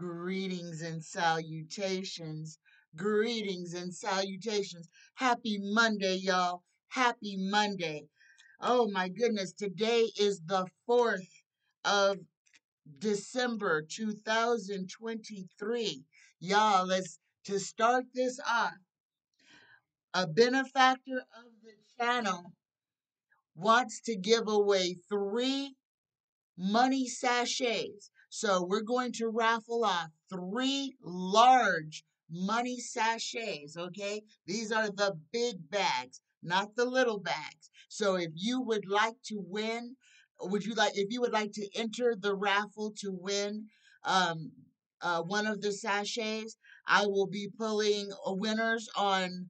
Greetings and salutations. Greetings and salutations. Happy Monday, y'all. Happy Monday. Oh my goodness. Today is the 4th of December 2023. Y'all, let's to start this off. A benefactor of the channel wants to give away 3 money sachets. So we're going to raffle off 3 large money sachets, okay? These are the big bags, not the little bags. So if you would like to win, if you would like to enter the raffle to win um, one of the sachets, I will be pulling one winner on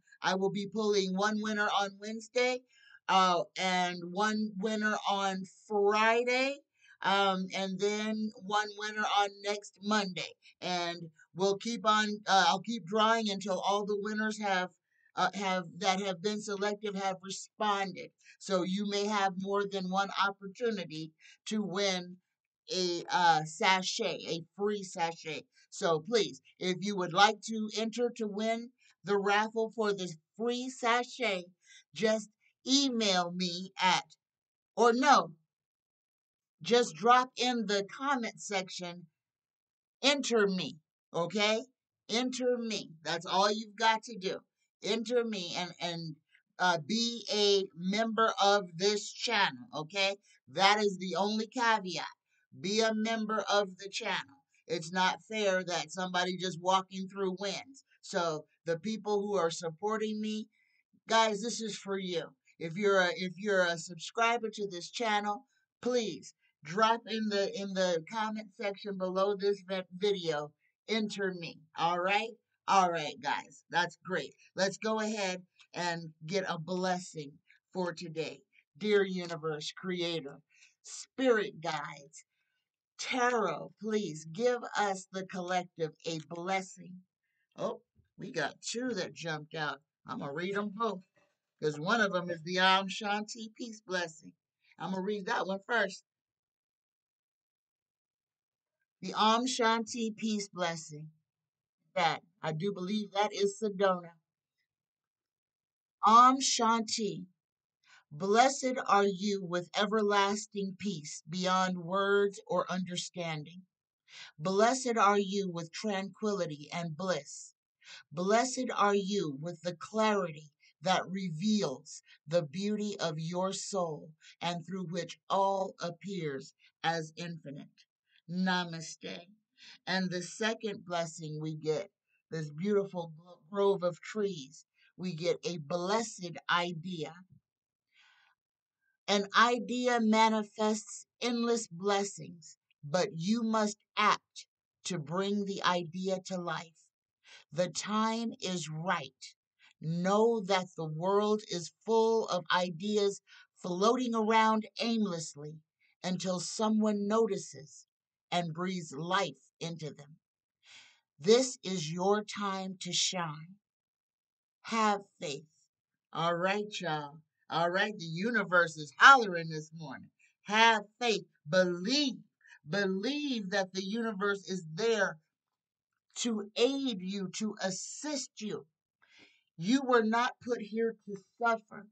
Wednesday, and one winner on Friday, and then one winner on next Monday. And we'll keep on. I'll keep drawing until all the winners have been selected have responded. So you may have more than one opportunity to win a sachet, a free sachet. So please, if you would like to enter to win the raffle for this free sachet, just email me or no, just drop in the comment section, enter me, okay? Enter me. That's all you've got to do. Enter me and be a member of this channel, okay? That is the only caveat. Be a member of the channel. It's not fair that somebody just walking through wins. So the people who are supporting me, guys, this is for you. If you're a subscriber to this channel, please drop in the comment section below this video, enter me. All right, guys, that's great. Let's go ahead and get a blessing for today. Dear universe creator, spirit guides, tarot, please give us the collective a blessing. Oh, we got 2 that jumped out. I'm going to read them both because one of them is the Shanti Peace Blessing. I'm going to read that one first. The Shanti Peace Blessing. That, I do believe that is Sedona. Shanti. Blessed are you with everlasting peace beyond words or understanding. Blessed are you with tranquility and bliss. Blessed are you with the clarity that reveals the beauty of your soul and through which all appears as infinite. Namaste. And the second blessing we get, this beautiful grove of trees, we get a blessed idea. An idea manifests endless blessings, but you must act to bring the idea to life. The time is right. Know that the world is full of ideas floating around aimlessly until someone notices and breathes life into them. This is your time to shine. Have faith. All right, y'all. All right, the universe is hollering this morning. Have faith. Believe. Believe that the universe is there to aid you, to assist you. You were not put here to suffer.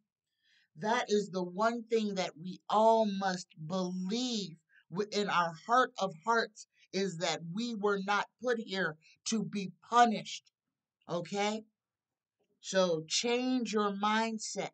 That is the one thing that we all must believe within our heart of hearts, is that we were not put here to be punished. Okay? So change your mindset.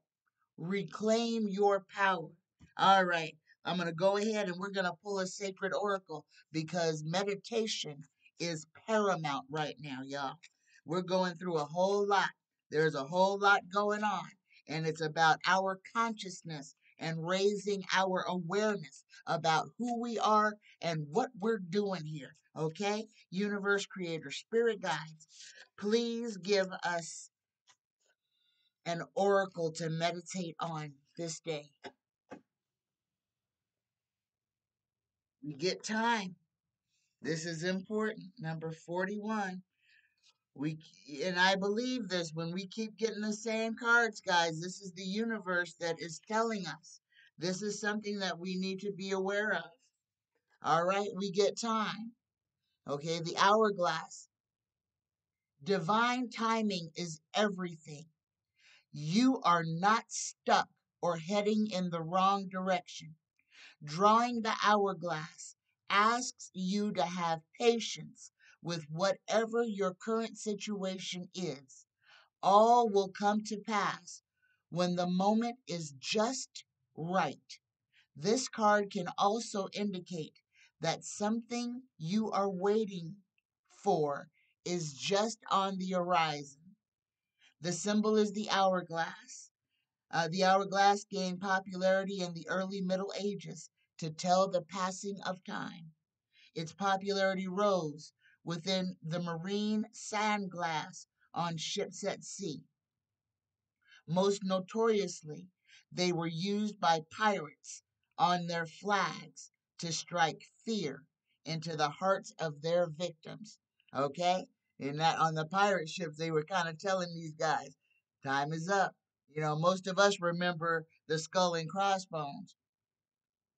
Reclaim your power. All right. I'm going to go ahead and we're going to pull a sacred oracle because meditation is paramount right now, y'all. We're going through a whole lot. There's a whole lot going on, and it's about our consciousness and raising our awareness about who we are and what we're doing here. Okay? Universe, creator, spirit guides, please give us an oracle to meditate on this day. We get time. This is important. Number 41. And I believe this when we keep getting the same cards, guys. This is the universe that is telling us. This is something that we need to be aware of. All right, we get time. Okay, the hourglass. Divine timing is everything. You are not stuck or heading in the wrong direction. Drawing the hourglass asks you to have patience with whatever your current situation is. All will come to pass when the moment is just right. This card can also indicate that something you are waiting for is just on the horizon. The symbol is the hourglass. The hourglass gained popularity in the early Middle Ages to tell the passing of time. Its popularity rose within the marine sand glass on ships at sea. Most notoriously, they were used by pirates on their flags to strike fear into the hearts of their victims. Okay? And that on the pirate ships, they were kind of telling these guys, time is up. Most of us remember the skull and crossbones,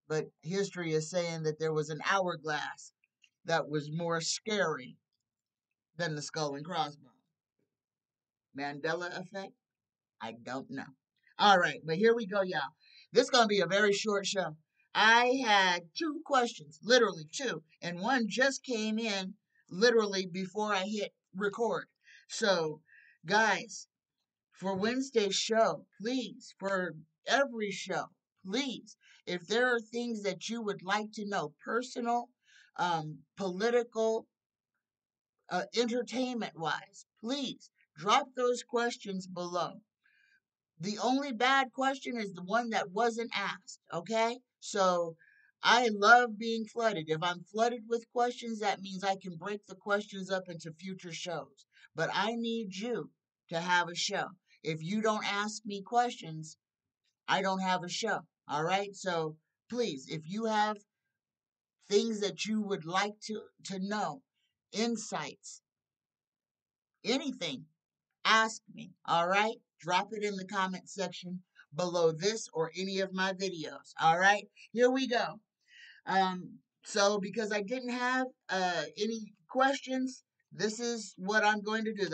but history is saying that there was an hourglass that was more scary than the skull and crossbones. Mandela effect? I don't know. All right, but here we go, y'all. This is going to be a very short show. I had two questions, literally two, and one just came in literally before I hit record. So, guys, for Wednesday's show, please, for every show, please, if there are things that you would like to know, personal, political, entertainment wise, please drop those questions below. The only bad question is the one that wasn't asked, okay? So I love being flooded. If I'm flooded with questions, that means I can break the questions up into future shows. But I need you to have a show. If you don't ask me questions, I don't have a show. All right? So please, if you have things that you would like to know, insights, anything, ask me. All right? Drop it in the comment section below this or any of my videos. All right? Here we go. So because I didn't have any questions, this is what I'm going to do.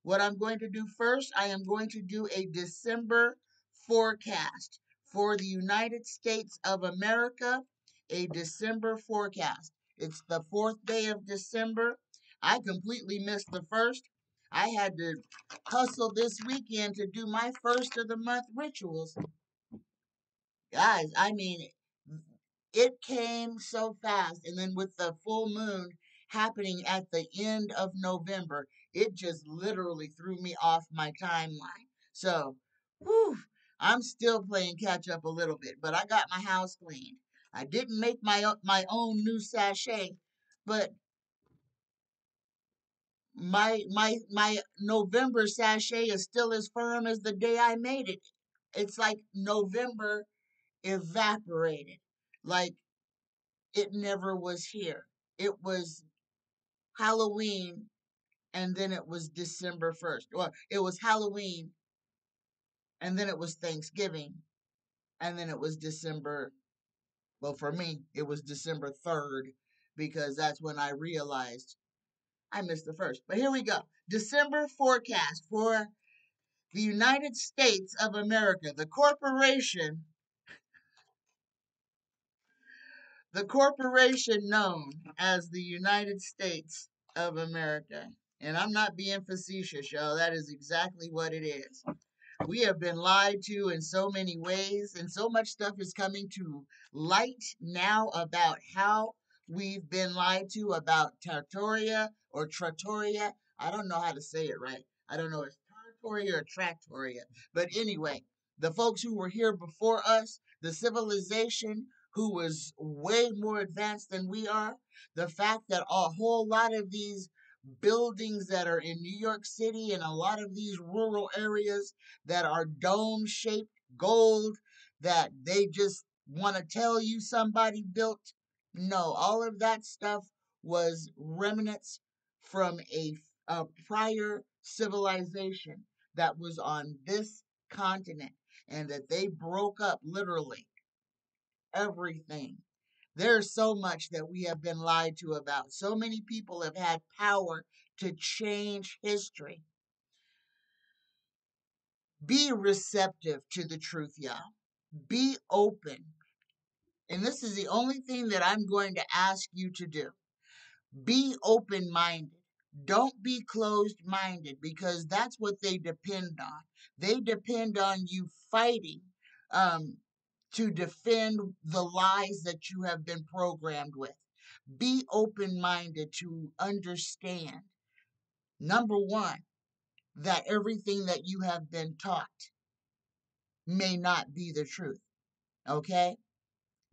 What I'm going to do first, I am going to do a December forecast for the United States of America, a December forecast. It's the 4th day of December. I completely missed the first. I had to hustle this weekend to do my first of the month rituals. Guys, I mean, it came so fast. And then with the full moon happening at the end of November, it just literally threw me off my timeline. So, whew, I'm still playing catch up a little bit, but I got my house cleaned. I didn't make my own new sachet, but my November sachet is still as firm as the day I made it. It's like November evaporated. Like it never was here. It was Halloween and then it was December 1st. Well, it was Halloween and then it was Thanksgiving and then it was December. Well, for me, it was December 3rd because that's when I realized I missed the first. But here we go. December forecast for the United States of America, the corporation known as the United States of America. And I'm not being facetious, y'all. That is exactly what it is. We have been lied to in so many ways, and so much stuff is coming to light now about how we've been lied to about Tartoria or Trattoria. I don't know how to say it right. I don't know if it's Tartoria or Trattoria. But anyway, the folks who were here before us, the civilization who was way more advanced than we are, the fact that a whole lot of these buildings that are in New York City and a lot of these rural areas that are dome shaped gold that they just want to tell you somebody built. No, all of that stuff was remnants from a prior civilization that was on this continent and that they broke up literally everything There's so much that we have been lied to about. So many people have had power to change history. Be receptive to the truth, y'all. Be open. And this is the only thing that I'm going to ask you to do. Be open minded. Don't be closed minded, because that's what they depend on. They depend on you fighting um, to defend the lies that you have been programmed with. Be open minded to understand, number one, that everything that you have been taught may not be the truth. Okay?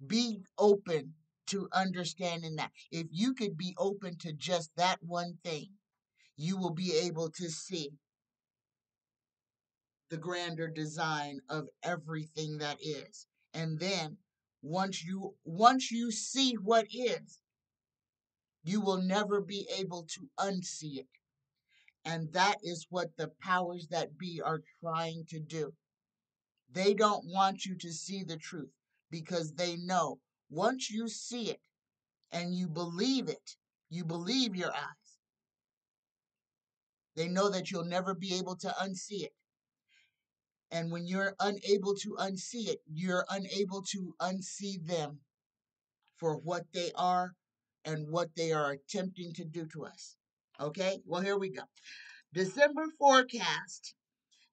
Be open to understanding that. If you could be open to just that one thing, you will be able to see the grander design of everything that is. And then once you see what is, you will never be able to unsee it. And that is what the powers that be are trying to do. They don't want you to see the truth, because they know once you see it and it, you believe your eyes. They know that you'll never be able to unsee it. And when you're unable to unsee it, you're unable to unsee them for what they are and what they are attempting to do to us. Okay? Well, here we go. December forecast.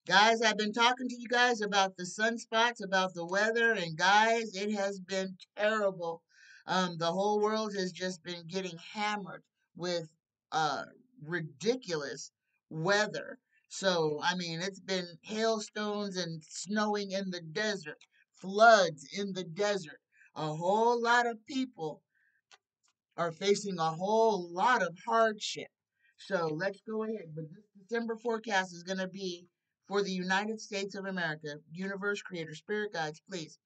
Guys, I've been talking to you guys about the sunspots, about the weather, and guys, it has been terrible. The whole world has just been getting hammered with uh, ridiculous weather. So, I mean, it's been hailstones and snowing in the desert, floods in the desert. A whole lot of people are facing a whole lot of hardship. So let's go ahead. But this December forecast is going to be for the United States of America. Universe, Creator, Spirit Guides, please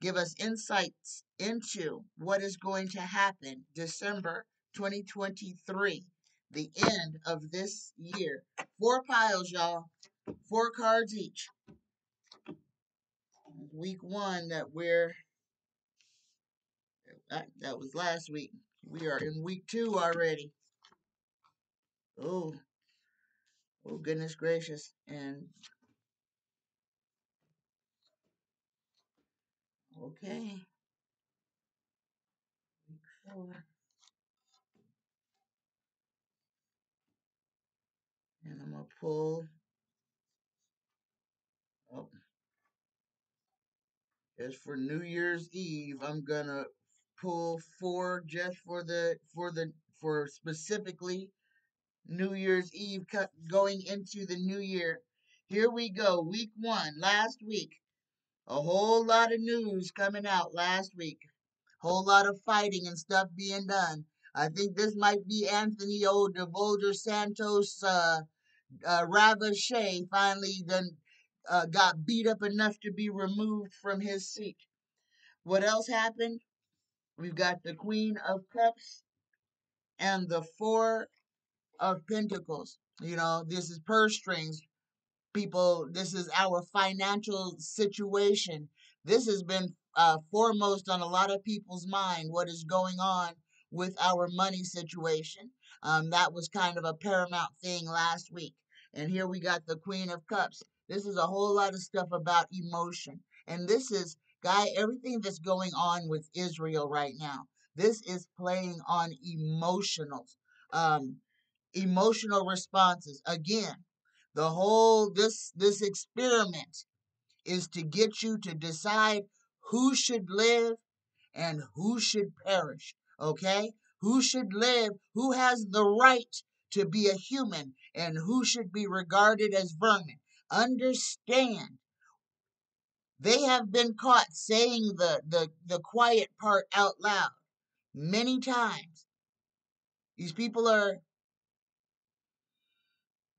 give us insights into what is going to happen December 2023, the end of this year. 4 piles, y'all. 4 cards each. Week 1 that was last week. We are in week 2 already. Oh, oh, goodness gracious. And okay, week 4. And I'm going to pull, oh, just for New Year's Eve, I'm going to pull 4 just for specifically New Year's Eve going into the new year. Here we go. Week 1, last week. A whole lot of news coming out last week. Whole lot of fighting and stuff being done. I think this might be Anthony old DeVolder Santos Ravashay finally done got beat up enough to be removed from his seat. What else happened? We've got the Queen of Cups and the Four of Pentacles. You know, this is purse strings. People, this is our financial situation. This has been foremost on a lot of people's mind, what is going on with our money situation. That was kind of a paramount thing last week. And here we got the Queen of Cups. This is a whole lot of stuff about emotion. And this is, guy, everything that's going on with Israel right now, this is playing on um, emotional responses. Again, the whole this experiment is to get you to decide who should live and who should perish. Okay? Who should live, who has the right to be a human, and who should be regarded as vermin. Understand, they have been caught saying the quiet part out loud many times. These people are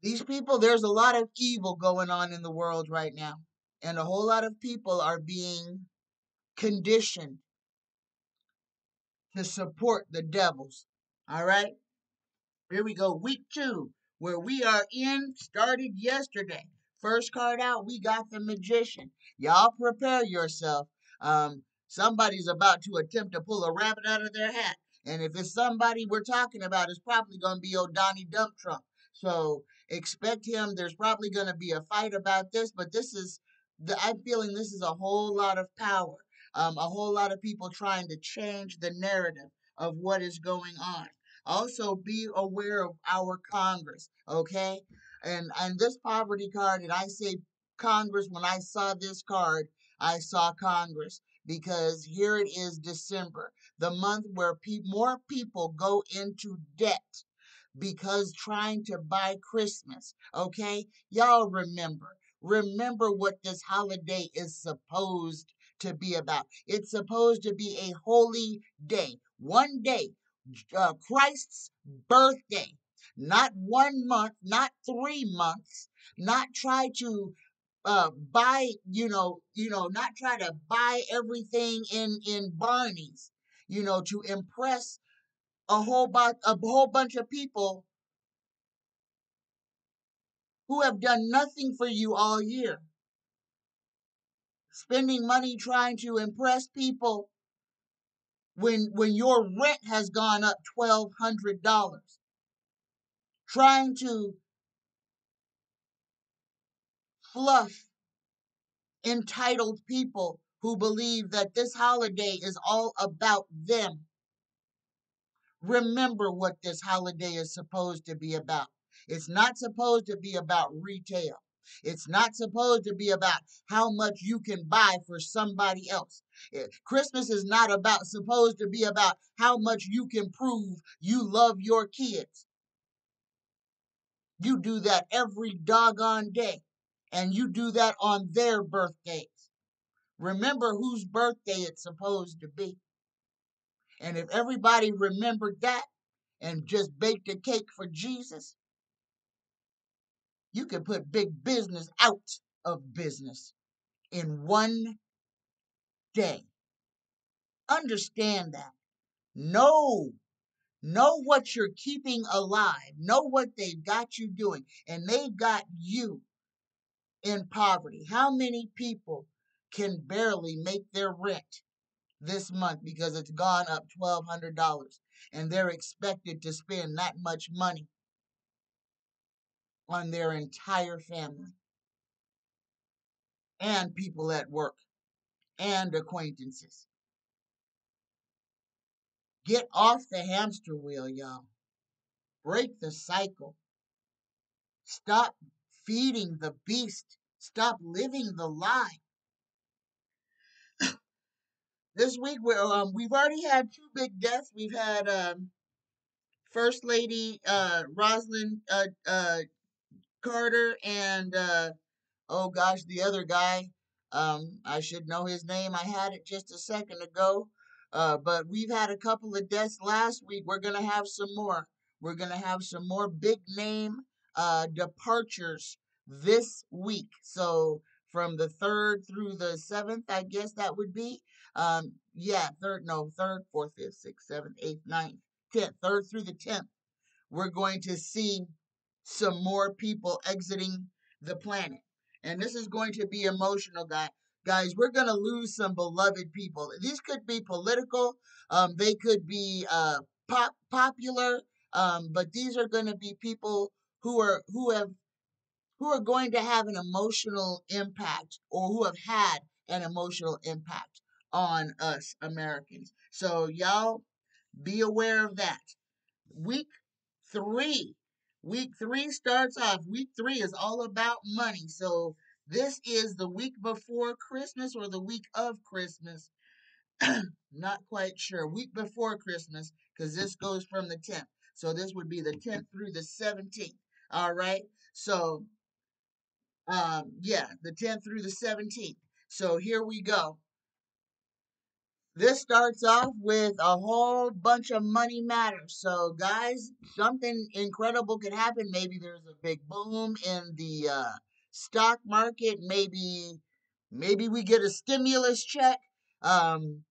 These people, there's a lot of evil going on in the world right now. And a whole lot of people are being conditioned to support the devils. All right? Here we go. Week 2, where we are in, started yesterday. First card out, we got the Magician. Y'all prepare yourself. Somebody's about to attempt to pull a rabbit out of their hat. And if it's somebody we're talking about, it's probably going to be old Donnie Dump Trump. So expect him. There's probably going to be a fight about this, but I'm feeling this is a whole lot of power. A whole lot of people trying to change the narrative of what is going on. Also, be aware of our Congress, okay? And this poverty card, and I say Congress, when I saw this card, I saw Congress because here it is December, the month where more people go into debt because trying to buy Christmas. Okay? Y'all remember what this holiday is supposed to be about. It's supposed to be a holy day. One day, Christ's birthday. Not 1 month, not 3 months, not try to buy, not try to buy everything in Barney's, to impress a whole bunch of people who have done nothing for you all year. Spending money trying to impress people when your rent has gone up $1,200. Trying to fluff entitled people who believe that this holiday is all about them. Remember what this holiday is supposed to be about. It's not supposed to be about retail. It's not supposed to be about how much you can buy for somebody else. Christmas is not supposed to be about how much you can prove you love your kids. You do that every doggone day. And you do that on their birthdays. Remember whose birthday it's supposed to be. And if everybody remembered that and just baked a cake for Jesus, you could put big business out of business in one day. Understand that. Know what you're keeping alive. Know what they've got you doing. And they've got you in poverty. How many people can barely make their rent this month because it's gone up $1,200 and they're expected to spend that much money on their entire family and people at work and acquaintances? Get off the hamster wheel, y'all. Break the cycle. Stop feeding the beast. Stop living the lie. This week we've already had two big deaths. We've had First Lady Rosalind Carter and oh gosh, the other guy. I should know his name. I had it just a second ago. But we've had a couple of deaths last week. We're gonna have some more. We're gonna have some more big name departures this week. So from the 3rd through the 7th, I guess that would be. Yeah, third, fourth, fifth, sixth, seventh, eighth, ninth, 10th, 3rd through the 10th. We're going to see some more people exiting the planet. And this is going to be emotional, guys. We're going to lose some beloved people. These could be political, they could be popular, but these are going to be people who are going to have an emotional impact or who have had an emotional impact on us Americans. So y'all be aware of that. Week 3. Week 3 starts off. Week 3 is all about money. So this is the week before Christmas or the week of Christmas. Not quite sure. Week before Christmas, because this goes from the 10th. So this would be the 10th through the 17th. All right. So yeah, the 10th through the 17th. So here we go. This starts off with a whole bunch of money matters. So, guys, something incredible could happen. Maybe there's a big boom in the stock market. Maybe we get a stimulus check. Um,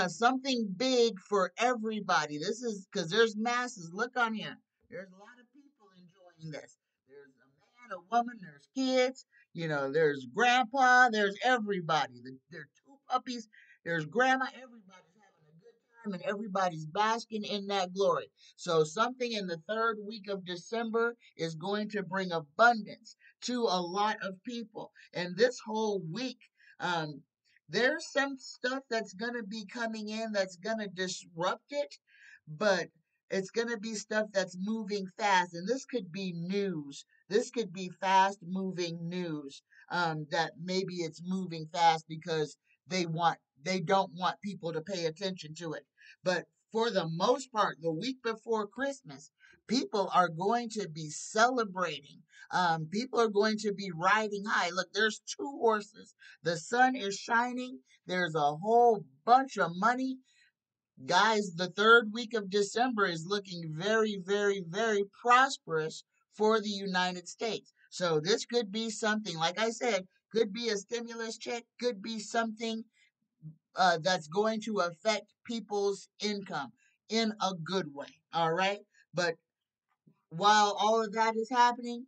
something big for everybody. This is because there's masses. Look on here. There's a lot of people enjoying this. There's a man, a woman, there's kids. There's grandpa. There's everybody. There are two puppies. there's grandma. Everybody's having a good time and everybody's basking in that glory. So something in the third week of December is going to bring abundance to a lot of people. And this whole week, um, there's some stuff that's going to be coming in that's going to disrupt it, but it's going to be stuff that's moving fast. And this could be news. This could be fast moving news, that maybe it's moving fast because they don't want people to pay attention to it. But for the most part, the week before Christmas, people are going to be celebrating. People are going to be riding high. Look, there's two horses. The sun is shining. There's a whole bunch of money. Guys, the third week of December is looking very, very, very prosperous for the United States. So this could be something, like I said, could be a stimulus check, could be something that's going to affect people's income in a good way. All right. But while all of that is happening,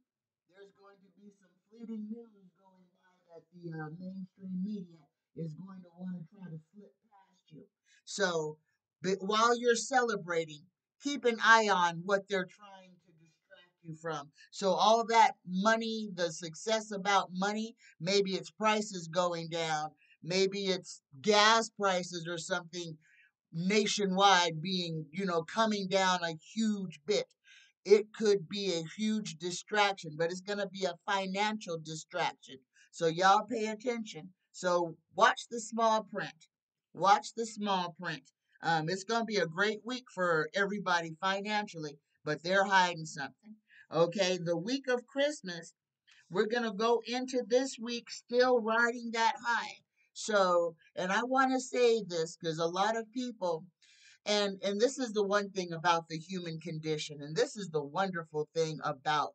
there's going to be some fleeting news going by that the mainstream media is going to want to try to slip past you. So, but while you're celebrating, keep an eye on what they're trying to distract you from. So, all that money, the success about money, maybe it's prices going down, maybe it's gas prices or something nationwide being, coming down a huge bit. It could be a huge distraction, but it's going to be a financial distraction. So y'all pay attention. So watch the small print. Watch the small print. It's going to be a great week for everybody financially, but they're hiding something. Okay, the week of Christmas, we're going to go into this week still riding that high. So, and I want to say this because a lot of people, and this is the one thing about the human condition, and this is the wonderful thing about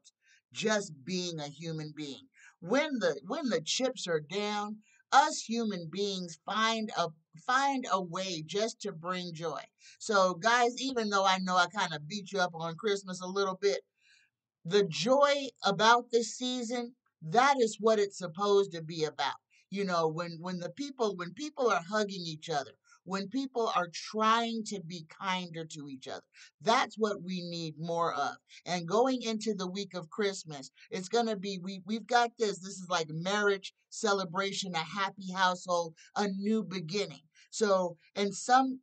just being a human being. When the chips are down, us human beings find a way just to bring joy. So guys, even though I know I kind of beat you up on Christmas a little bit, the joy about this season, that is what it's supposed to be about. When people are hugging each other, when people are trying to be kinder to each other, that's what we need more of. And going into the week of Christmas, it's going to be, we've got this is like marriage celebration, a happy household, a new beginning. So, and some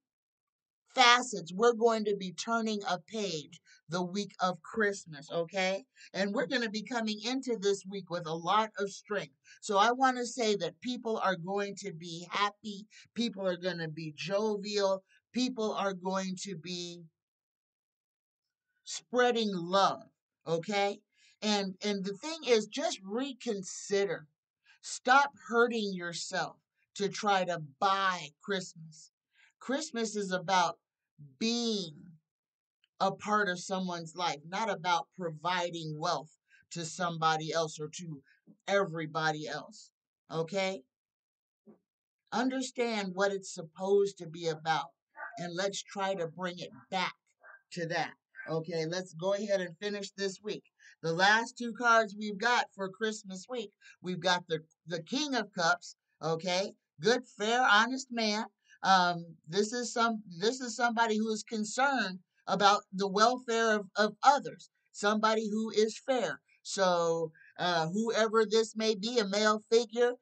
facets, we're going to be turning a page the week of Christmas, okay? And we're going to be coming into this week with a lot of strength. So I want to say that people are going to be happy, people are going to be jovial, people are going to be spreading love, okay? And the thing is, just reconsider. Stop hurting yourself to try to buy Christmas. Christmas is about being a part of someone's life, not about providing wealth to somebody else or to everybody else. Okay? Understand what it's supposed to be about, and let's try to bring it back to that. Okay, let's go ahead and finish this week. The last two cards we've got for Christmas week, we've got the King of Cups. Okay, good, fair, honest man. This is somebody who is concerned about the welfare of others. Somebody who is fair. So whoever this may be, a male figure,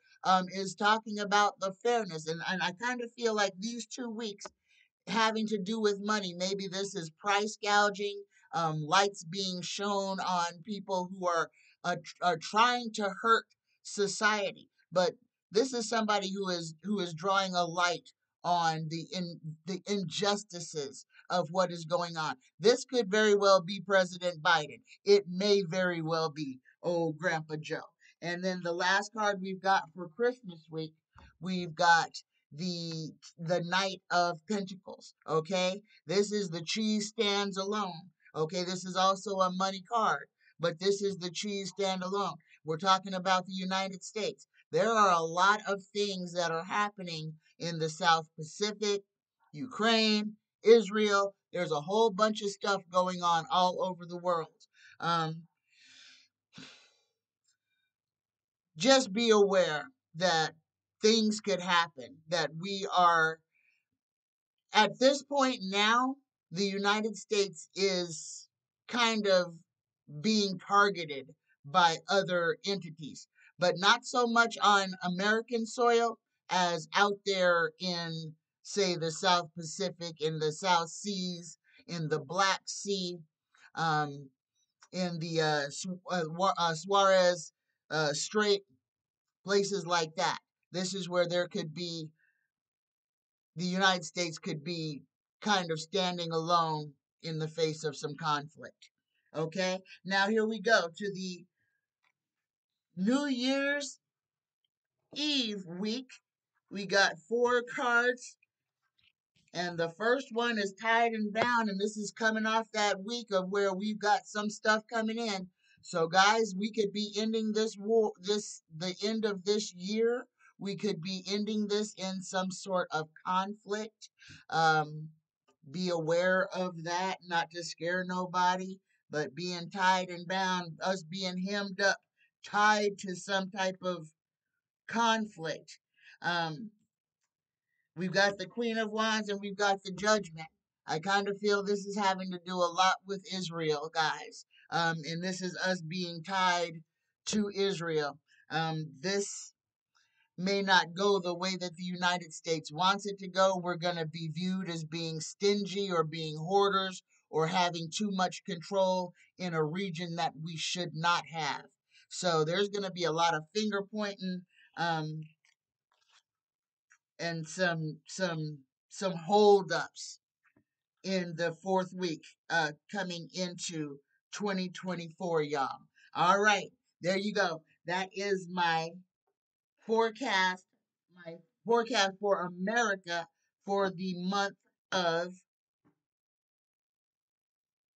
is talking about the fairness. And I kind of feel like these 2 weeks having to do with money, maybe this is price gouging, lights being shown on people who are trying to hurt society. But this is somebody who is drawing a light on the injustices of what is going on. This could very well be President Biden. It may very well be old Grandpa Joe. And then the last card we've got for Christmas week, we've got the Knight of Pentacles. Okay, this is the cheese stands alone. Okay, this is also a money card, but this is the cheese stand alone. We're talking about the United States. There are a lot of things that are happening in the South Pacific, Ukraine, Israel. There's a whole bunch of stuff going on all over the world. Um, just be aware that things could happen, that we are, at this point now, the United States is kind of being targeted by other entities, but not so much on American soil as out there in, say, the South Pacific, in the South Seas, in the Black Sea, um, in the Suarez Strait, places like that. This is where there could be, the United States could be kind of standing alone in the face of some conflict. Okay, now here we go to the New Year's Eve week. We got 4 cards, and the first one is tied and bound, and this is coming off that week of where we've got some stuff coming in. So, guys, we could be ending this war, the end of this year. We could be ending this in some sort of conflict. Um, be aware of that, not to scare nobody, but being tied and bound, us being hemmed up, tied to some type of conflict. Um, we've got the Queen of Wands and we've got the Judgment. I kind of feel this is having to do a lot with Israel, guys. And this is us being tied to Israel. This may not go the way that the United States wants it to go. We're going to be viewed as being stingy or being hoarders or having too much control in a region that we should not have. So there's going to be a lot of finger pointing, um, and some holdups in the fourth week, coming into 2024, y'all. All right, there you go. That is forecast, my forecast for America for the month of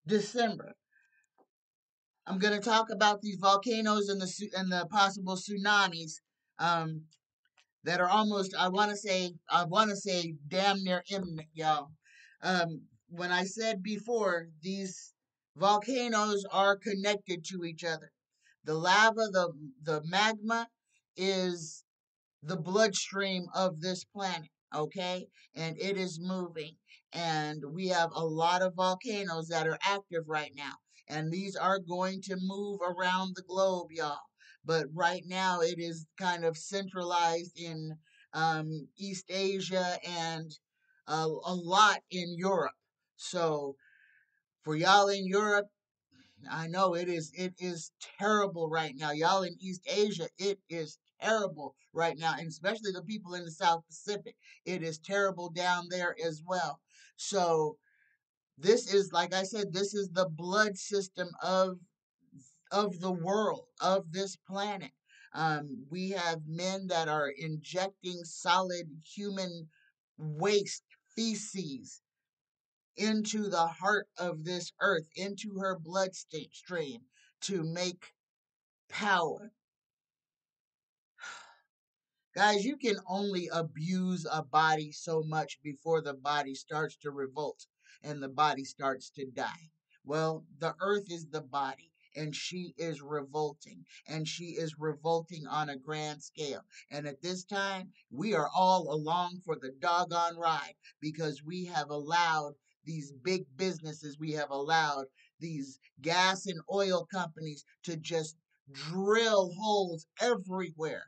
December. I'm going to talk about these volcanoes and the possible tsunamis, um, that are almost, I want to say damn near imminent, y'all. When I said before, these volcanoes are connected to each other. The lava, the magma is the bloodstream of this planet, okay? And it is moving. And we have a lot of volcanoes that are active right now. And these are going to move around the globe, y'all. But right now, it is kind of centralized in East Asia and a lot in Europe. So, for y'all in Europe, I know it is terrible right now. Y'all in East Asia, it is terrible right now, and especially the people in the South Pacific. It is terrible down there as well. So this is, like I said, this is the blood system of the world, of this planet. We have men that are injecting solid human waste, feces, into the heart of this earth, into her bloodstream, to make power. Guys, you can only abuse a body so much before the body starts to revolt and the body starts to die. Well, the earth is the body, and she is revolting, and she is revolting on a grand scale. And at this time, we are all along for the doggone ride because we have allowed these big businesses, we have allowed these gas and oil companies to just drill holes everywhere,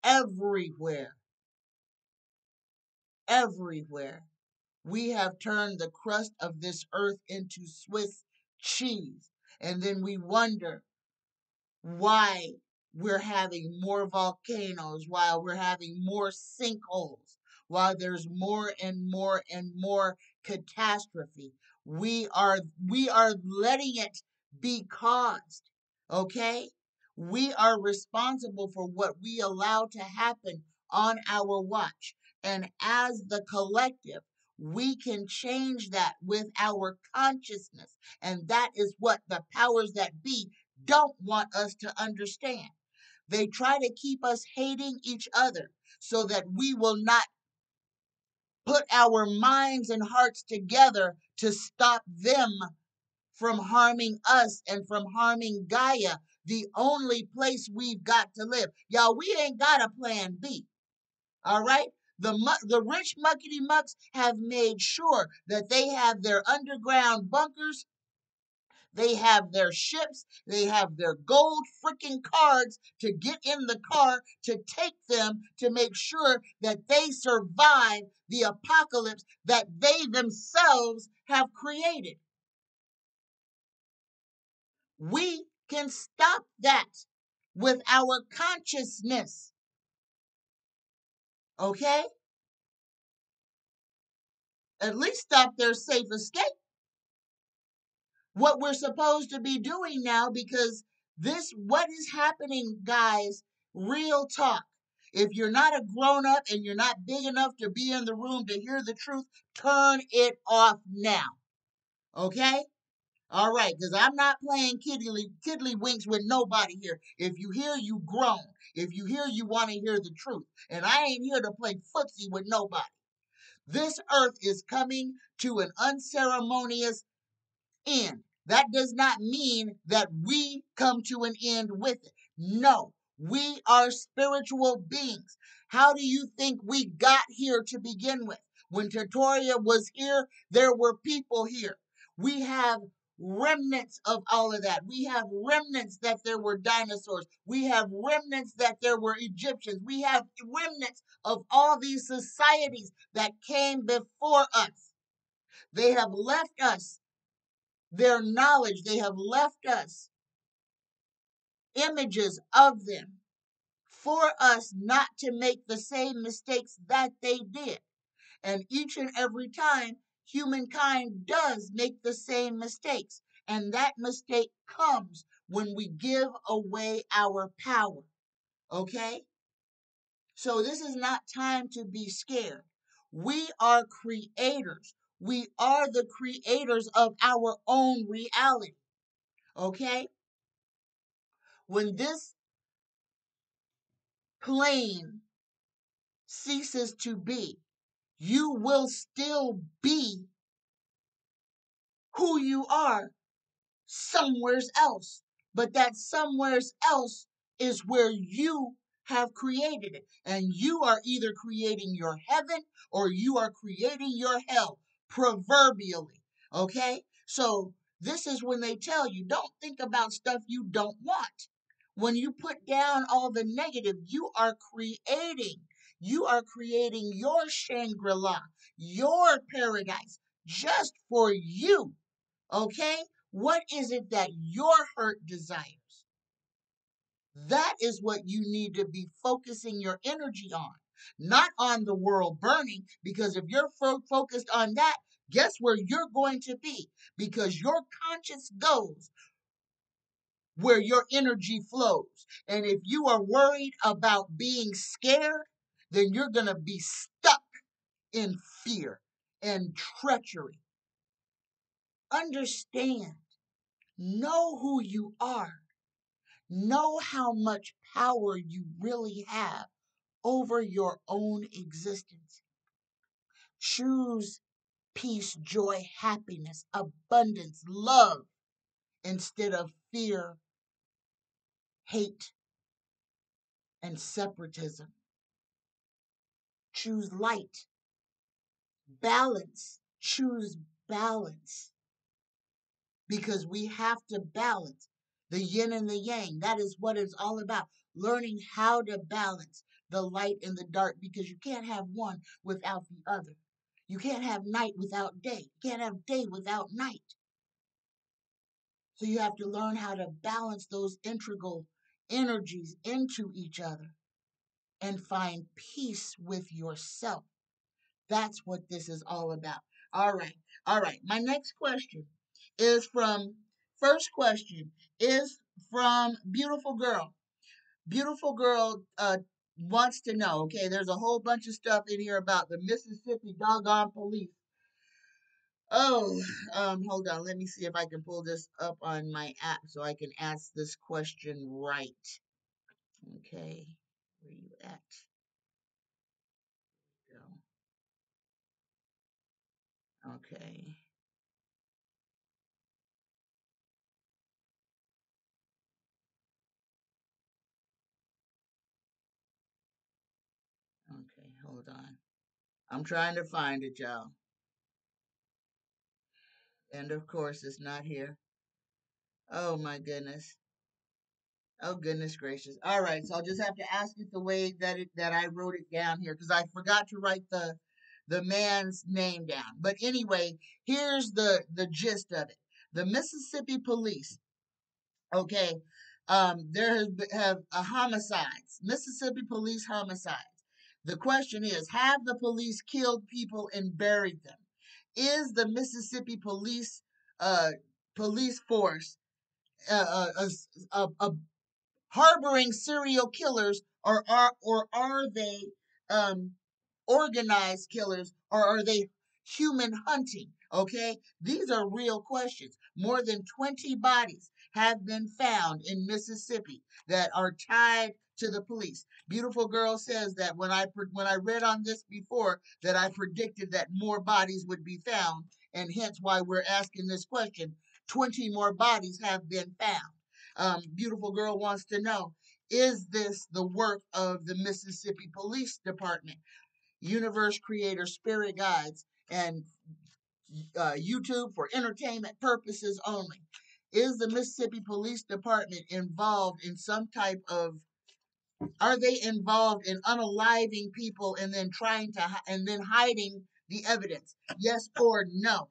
everywhere, everywhere. We have turned the crust of this earth into Swiss cheese. And then we wonder why we're having more volcanoes, while we're having more sinkholes, while there's more and more and more catastrophe. We are letting it be caused. Okay? We are responsible for what we allow to happen on our watch. And as the collective, we can change that with our consciousness. And that is what the powers that be don't want us to understand. They try to keep us hating each other so that we will not put our minds and hearts together to stop them from harming us and from harming Gaia, the only place we've got to live. Y'all, we ain't got a plan B. All right? The rich muckety mucks have made sure that they have their underground bunkers, they have their ships, they have their gold freaking cards to get in the car to take them to make sure that they survive the apocalypse that they themselves have created. We can stop that with our consciousness. Okay? At least stop their safe escape. What we're supposed to be doing now, because what is happening, guys, real talk. If you're not a grown up and you're not big enough to be in the room to hear the truth, turn it off now. Okay? All right, because I'm not playing kiddly winks with nobody here. If you hear, you grown. If you hear, you want to hear the truth. And I ain't here to play footsie with nobody. This earth is coming to an unceremonious end. That does not mean that we come to an end with it. No, we are spiritual beings. How do you think we got here to begin with? When Tertoria was here, there were people here. We have remnants of all of that. We have remnants that there were dinosaurs. We have remnants that there were Egyptians. We have remnants of all these societies that came before us. They have left us their knowledge. They have left us images of them for us not to make the same mistakes that they did. And each and every time, humankind does make the same mistakes. And that mistake comes when we give away our power. Okay? So this is not time to be scared. We are creators. We are the creators of our own reality. Okay? When this plane ceases to be, you will still be who you are somewhere else. But that somewhere else is where you have created it. And you are either creating your heaven or you are creating your hell, proverbially. Okay? So this is when they tell you, don't think about stuff you don't want. When you put down all the negative, you are creating. You are creating your Shangri-La, your paradise, just for you. Okay? What is it that your heart desires? That is what you need to be focusing your energy on, not on the world burning, because if you're focused on that, guess where you're going to be? Because your conscience goes where your energy flows. And if you are worried about being scared, then you're going to be stuck in fear and treachery. Understand, know who you are. Know how much power you really have over your own existence. Choose peace, joy, happiness, abundance, love, instead of fear, hate, and separatism. Choose light, balance. Choose balance, because we have to balance the yin and the yang. That is what it's all about. Learning how to balance the light and the dark, because you can't have one without the other. You can't have night without day. You can't have day without night. So you have to learn how to balance those integral energies into each other and find peace with yourself. That's what this is all about. All right. All right. My next question is from, first question is from Beautiful Girl. Beautiful Girl wants to know, okay, there's a whole bunch of stuff in here about the Mississippi doggone police. Oh, hold on. Let me see if I can pull this up on my app so I can ask this question right. Okay. Where you at? Go. Okay. Hold on. I'm trying to find it, y'all. And of course, it's not here. Oh my goodness. Oh goodness gracious. All right, so I'll just have to ask it the way that I wrote it down here because I forgot to write the man's name down. But anyway, here's the gist of it. The Mississippi police, okay, there have homicides, Mississippi police homicides. The question is, have the police killed people and buried them? Is the Mississippi uh, police force a harboring serial killers, or are they um, organized killers, or are they human hunting? Okay, these are real questions. More than 20 bodies have been found in Mississippi that are tied to the police. Beautiful Girl says that when I read on this before, that I predicted that more bodies would be found, and hence why we're asking this question. 20 more bodies have been found. Beautiful Girl wants to know, is this the work of the Mississippi Police Department? Universe Creator Spirit Guides and YouTube for entertainment purposes only. Is the Mississippi Police Department involved in some type of, are they involved in unaliving people and then and then hiding the evidence? Yes or no?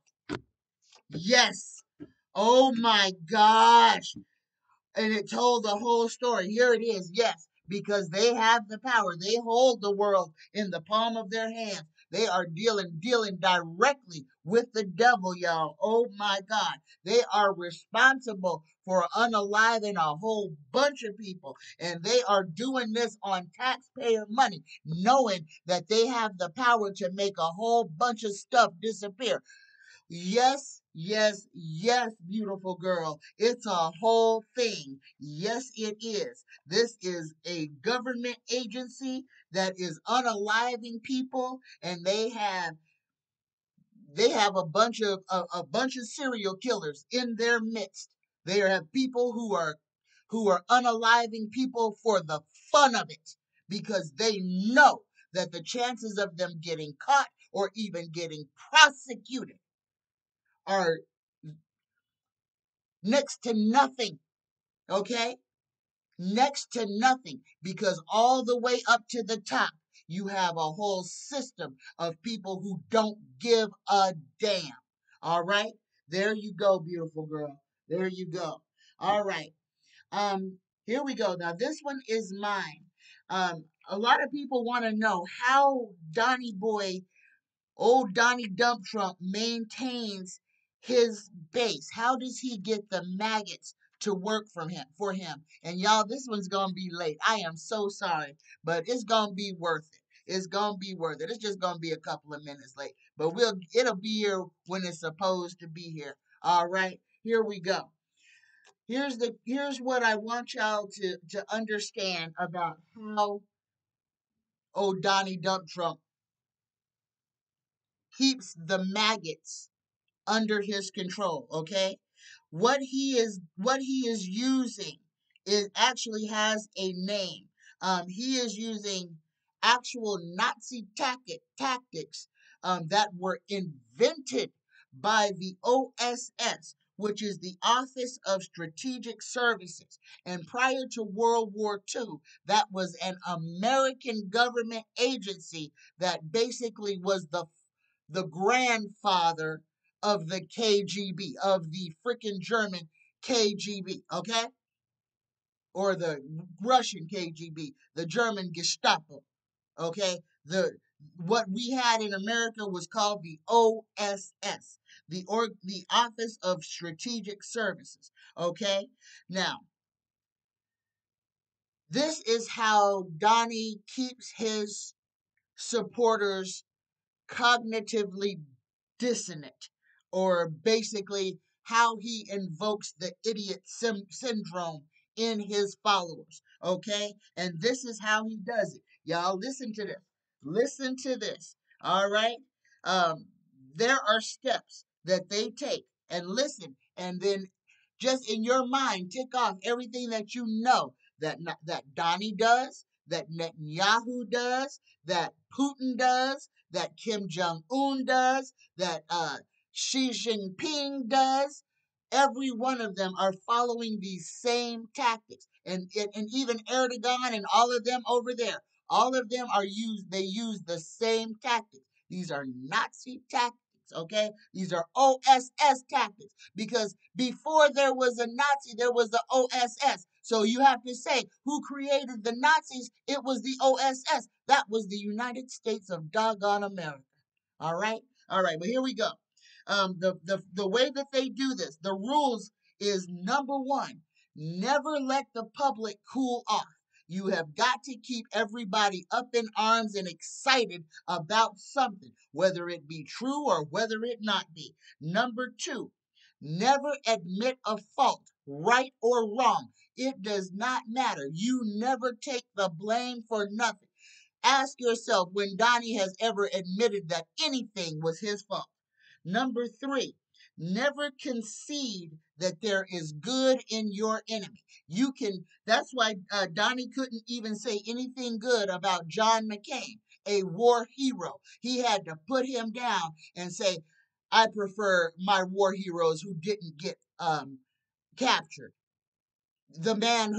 Yes. Oh my gosh. And it told the whole story. Here it is. Yes, because they have the power. They hold the world in the palm of their hands. They are dealing directly with the devil, y'all. Oh my God. They are responsible for unaliving a whole bunch of people. And they are doing this on taxpayer money, knowing that they have the power to make a whole bunch of stuff disappear. Yes, yes, yes, beautiful girl. It's a whole thing. Yes, it is. This is a government agency that is unaliving people, and they have a bunch of serial killers in their midst. They have people who are unaliving people for the fun of it because they know that the chances of them getting caught or even getting prosecuted are next to nothing, okay? Next to nothing, because all the way up to the top, you have a whole system of people who don't give a damn. All right? There you go, beautiful girl. There you go. All right. Here we go. Now this one is mine. A lot of people want to know how Donnie Boy Old Donnie Dump Trump maintains his base. How does he get the maggots to work for him? And y'all, this one's gonna be late. I am so sorry, but it's gonna be worth it. It's gonna be worth it. It's just gonna be a couple of minutes late, but it'll be here when it's supposed to be here. All right, here we go. Here's what I want y'all to understand about how old Donnie Dump Trump keeps the maggots under his control, okay? What he is using, it actually has a name. He is using actual Nazi tactics that were invented by the OSS, which is the Office of Strategic Services. And prior to World War II, that was an American government agency that basically was the grandfather of the KGB, of the freaking German KGB, okay? Or the Russian KGB, the German Gestapo, okay? What we had in America was called the OSS, the Office of Strategic Services, okay? Now, this is how Donnie keeps his supporters cognitively dissonant, or basically how he invokes the idiot syndrome in his followers. Okay? And this is how he does it. Y'all, listen to this. Listen to this. All right? Um, there are steps that they take. And listen, and then just in your mind, tick off everything that you know that Donnie does, that Netanyahu does, that Putin does, that Kim Jong-un does, that Xi Jinping does. Every one of them are following these same tactics. And even Erdogan and all of them over there, all of them they use the same tactics. These are Nazi tactics, okay? These are OSS tactics, because before there was a Nazi, there was the OSS. So you have to say, who created the Nazis? It was the OSS. That was the United States of doggone America. All right? All right, but here we go. The way that they do this, the rules is number one, never let the public cool off. You have got to keep everybody up in arms and excited about something, whether it be true or whether it not be. Number two, never admit a fault, right or wrong. It does not matter. You never take the blame for nothing. Ask yourself when Donnie has ever admitted that anything was his fault. Number three, never concede that there is good in your enemy. That's why Donnie couldn't even say anything good about John McCain, a war hero. He had to put him down and say, I prefer my war heroes who didn't get captured. The man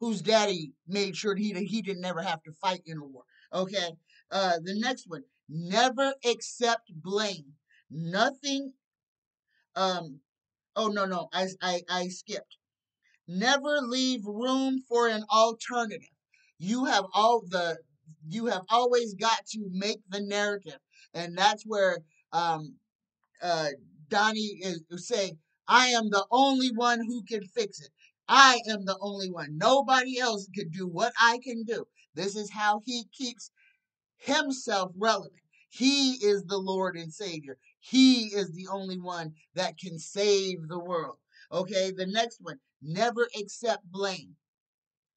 whose daddy made sure he didn't never have to fight in a war. Okay. The next one, never accept blame. Nothing. Um. Oh no. I skipped. Never leave room for an alternative. You have all the. You have always got to make the narrative, and that's where um uh, Donnie is saying, I am the only one who can fix it. I am the only one. Nobody else could do what I can do. This is how he keeps himself relevant. He is the Lord and Savior. He is the only one that can save the world. Okay, the next one, never accept blame.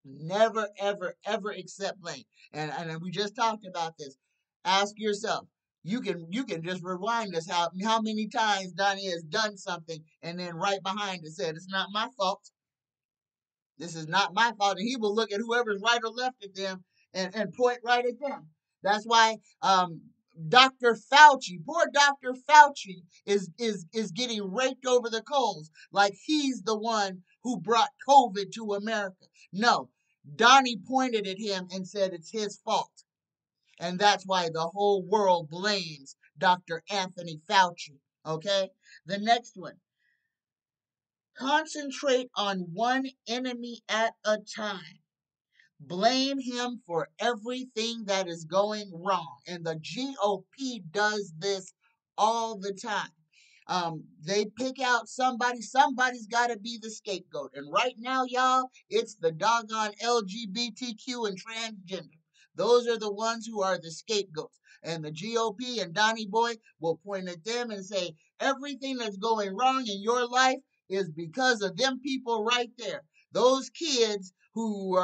Never, ever, ever accept blame. And we just talked about this. Ask yourself. You can just rewind this how many times Donnie has done something and then right behind it said it's not my fault. This is not my fault. And he will look at whoever's right or left at them and point right at them. That's why Dr. Fauci, poor Dr. Fauci, is getting raked over the coals like he's the one who brought COVID to America. No, Donnie pointed at him and said it's his fault. And that's why the whole world blames Dr. Anthony Fauci. Okay? The next one, concentrate on one enemy at a time. Blame him for everything that is going wrong. And the GOP does this all the time. They pick out somebody's got to be the scapegoat. And right now, y'all, it's the doggone LGBTQ and transgender. Those are the ones who are the scapegoats. And the GOP and Donnie Boy will point at them and say, everything that's going wrong in your life is because of them people right there. Those kids who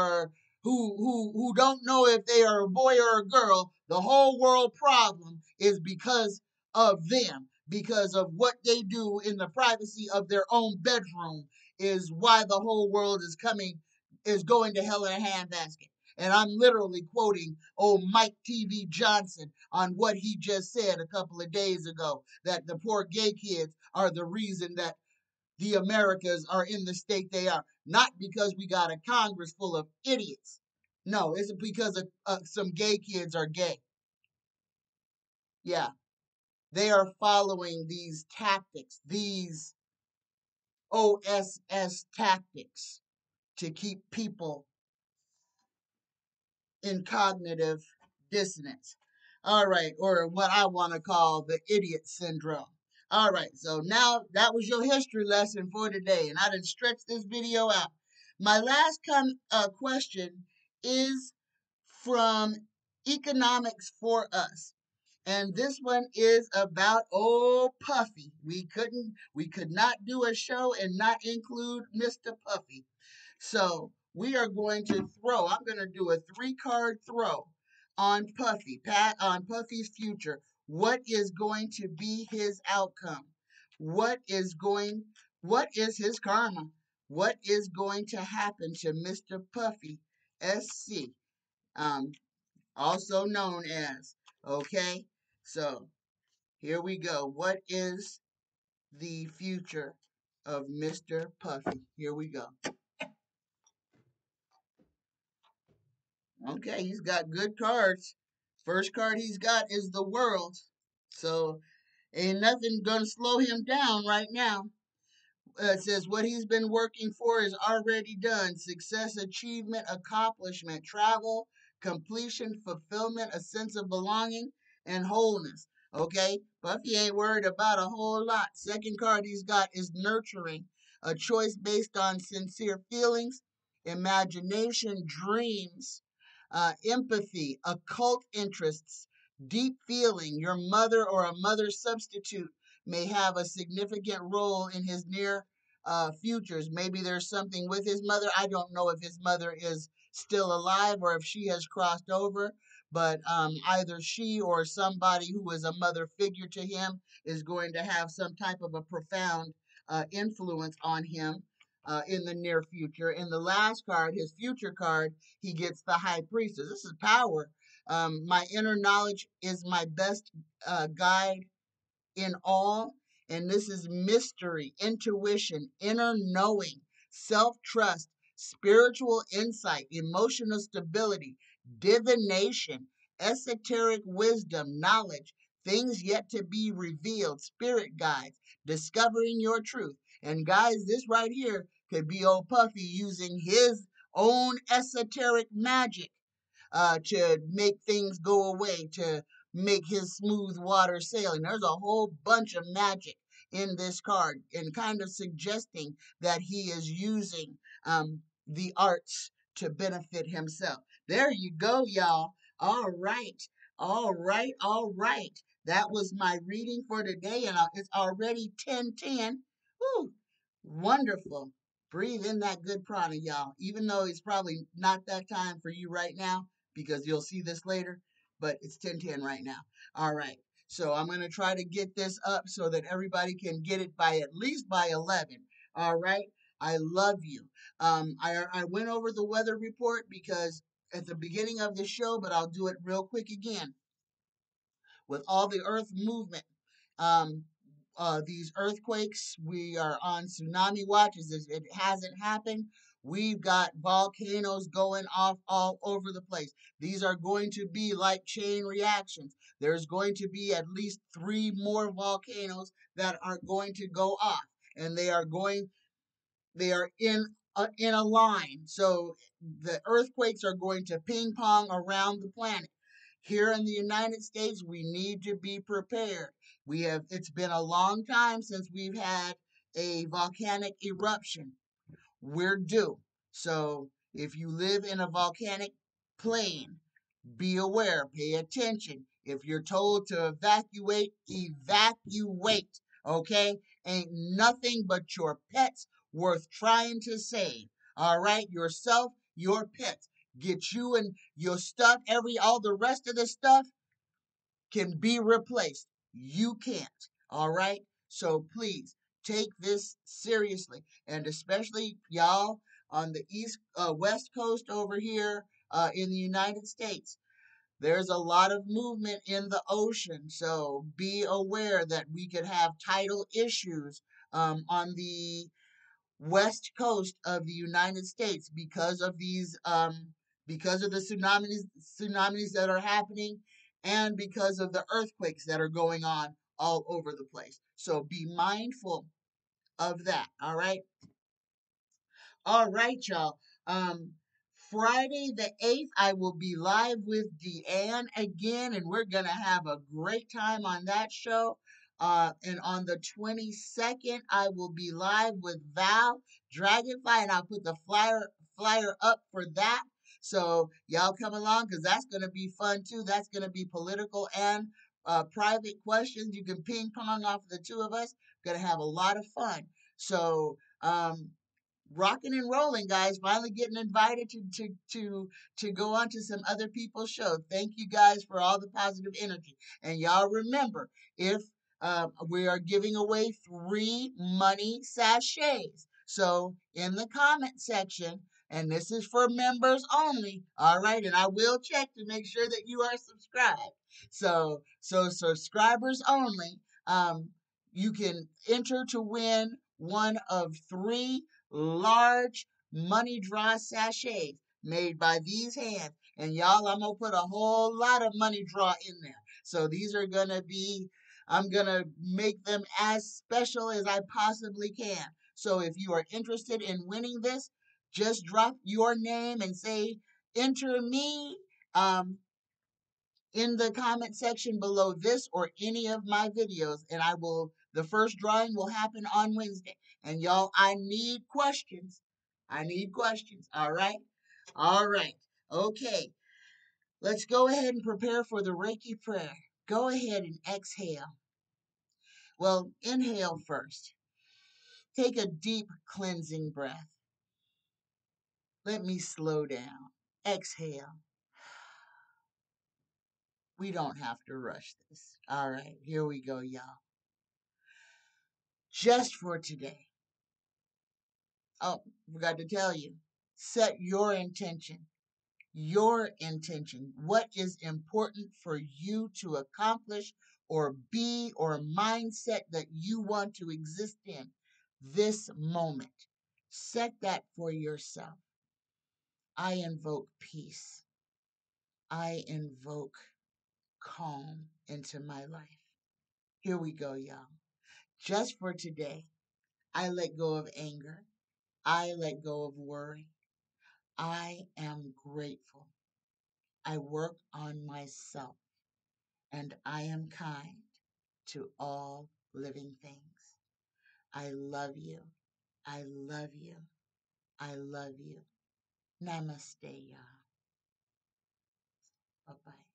don't know if they are a boy or a girl, the whole world problem is because of them, because of what they do in the privacy of their own bedroom is why the whole world is going to hell in a handbasket. And I'm literally quoting old Mike TV Johnson on what he just said a couple of days ago, that the poor gay kids are the reason that the Americas are in the state they are. Not because we got a Congress full of idiots. No, it's because some gay kids are gay. Yeah, they are following these tactics, these OSS tactics to keep people in cognitive dissonance. All right, or what I want to call the idiot syndrome. All right, so now that was your history lesson for today, and I didn't stretch this video out. My last question is from Economics for Us. And this one is about old Puffy. We could not do a show and not include Mr. Puffy. So we are going to I'm going to do a 3-card throw on on Puffy's future. What is going to be his outcome? What is what is his karma? What is going to happen to Mr. Puffy SC, um, also known as. Okay, so here we go. What is the future of Mr. Puffy? Here we go. Okay, he's got good cards. First card he's got is the world. So ain't nothing gonna slow him down right now. It says what he's been working for is already done. Success, achievement, accomplishment, travel, completion, fulfillment, a sense of belonging, and wholeness. Okay, Buffy ain't worried about a whole lot. Second card he's got is nurturing, a choice based on sincere feelings, imagination, dreams, empathy, occult interests, deep feeling. Your mother or a mother substitute may have a significant role in his near futures. Maybe there's something with his mother. I don't know if his mother is still alive or if she has crossed over, but either she or somebody who is a mother figure to him is going to have some type of a profound influence on him. In the near future. In the last card, his future card, he gets the High Priestess. This is power. My inner knowledge is my best guide in all. And this is mystery, intuition, inner knowing, self trust, spiritual insight, emotional stability, divination, esoteric wisdom, knowledge, things yet to be revealed, spirit guides, discovering your truth. And guys, this right here could be old Puffy using his own esoteric magic to make things go away, to make his smooth water sailing. There's a whole bunch of magic in this card and kind of suggesting that he is using the arts to benefit himself. There you go, y'all. All right. All right. All right. That was my reading for today, and it's already 10:10. Woo! Wonderful. Breathe in that good prana, y'all. Even though it's probably not that time for you right now, because you'll see this later, but it's 10:10 right now. All right. So I'm going to try to get this up so that everybody can get it by at least by 11. All right. I love you. I went over the weather report because at the beginning of the show, but I'll do it real quick again. With all the earth movement, um, these earthquakes, we are on tsunami watch. It hasn't happened. We've got volcanoes going off all over the place. These are going to be like chain reactions. There's going to be at least three more volcanoes that are going to go off, and they are in a line. So the earthquakes are going to ping pong around the planet. Here in the United States, we need to be prepared. It's been a long time since we've had a volcanic eruption. We're due. So if you live in a volcanic plain, be aware, pay attention. If you're told to evacuate, evacuate. Okay? Ain't nothing but your pets worth trying to save. All right? Yourself, your pets. Get you and your stuff, all the rest of the stuff can be replaced. You can't. All right? So please take this seriously. And especially y'all on the west coast over here in the United States. There's a lot of movement in the ocean, so be aware that we could have tidal issues on the west coast of the United States because of the tsunamis that are happening and because of the earthquakes that are going on all over the place. So be mindful of that. All right. All right, y'all. Um, Friday the 8th, I will be live with Deanne again, and we're going to have a great time on that show. And on the 22nd, I will be live with Val Dragonfly, and I'll put the flyer up for that. So y'all come along because that's going to be fun too. That's going to be political and private questions. You can ping pong off the two of us. Going to have a lot of fun. So rocking and rolling, guys. Finally getting invited to go on to some other people's show. Thank you guys for all the positive energy. And y'all remember, if we are giving away 3 money sachets. So in the comment section, And this is for members only. All right. And I will check to make sure that you are subscribed. So subscribers only. You can enter to win one of 3 large money draw sachets made by these hands. And y'all, I'm going to put a whole lot of money draw in there. So these are going to be, I'm going to make them as special as I possibly can. So if you are interested in winning this, just drop your name and say, enter me in the comment section below this or any of my videos. And the first drawing will happen on Wednesday. And y'all, I need questions. I need questions. All right. All right. Okay. Let's go ahead and prepare for the Reiki prayer. Go ahead and exhale. Well, inhale first. Take a deep cleansing breath. Let me slow down. Exhale. We don't have to rush this. All right, here we go, y'all. Just for today. Oh, forgot to tell you. Set your intention. Your intention. What is important for you to accomplish or be or mindset that you want to exist in this moment. Set that for yourself. I invoke peace. I invoke calm into my life. Here we go, y'all. Just for today, I let go of anger. I let go of worry. I am grateful. I work on myself and I am kind to all living things. I love you. I love you. I love you. Namaste, y'all. Bye-bye.